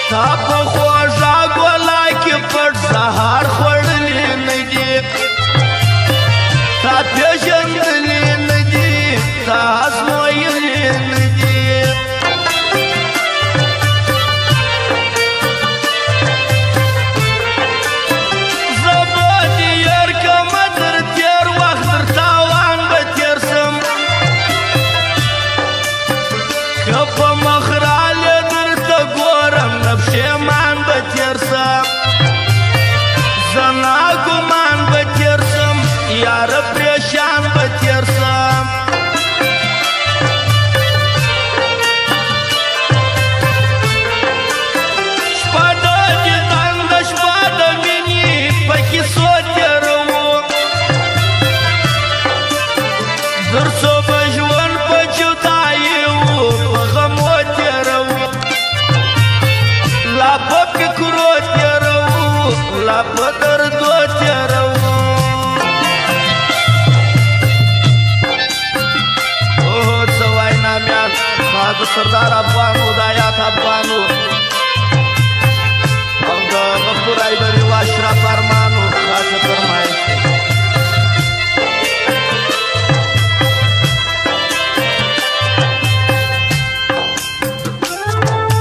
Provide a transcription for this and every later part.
تا په خوږه ګوله کې پټ سهار خوړلي نه دي تا پېژندلي نه دي تا ازمویلي نه دي زه به دې یار کمه تر تېر وخت تر تاوان به تېر سم که په مخ رالې درته ګورم نه پښېمان به تېر سم زه ناګمان به تېر سم یاره پریشان به تېر سم شپه د دیدن د شپه د مینې په کیسو تېروو درڅو به ژوند په جدایي وو په غمو تېروو لا په فکرو تېروو لا په دردو تېروو اوه څه وای نامیان د سردار افغانو د آیات افغانو او د غفور ایدري و اشرف ارمانو خاصه فرمایش دی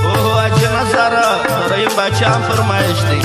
اوه حاجي نظر رحیم باچا هم فرمایش دی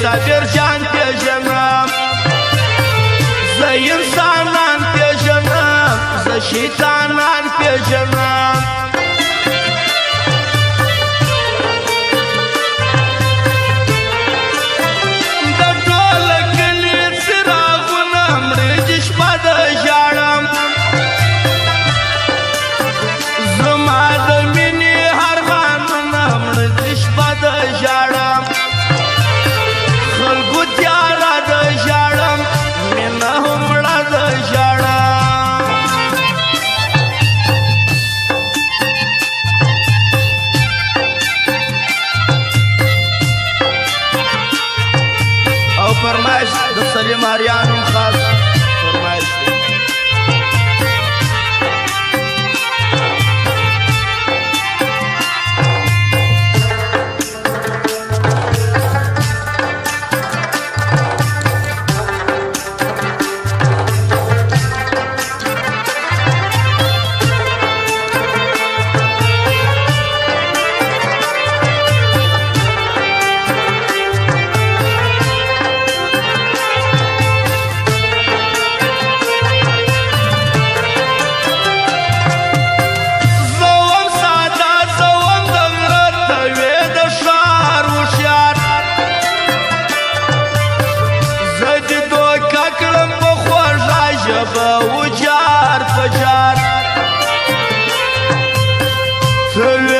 صابر جان پیژنم زه انسانان پیژنم زه شیطانان پیژنم د ټول کلي څراغونه مړه دي شپه د ژاړم زما د مینې ارمانونه مړه دي شپه د ژاړم خلکو تیاره د ژاړم مینه هم مړه د ژاړم سوي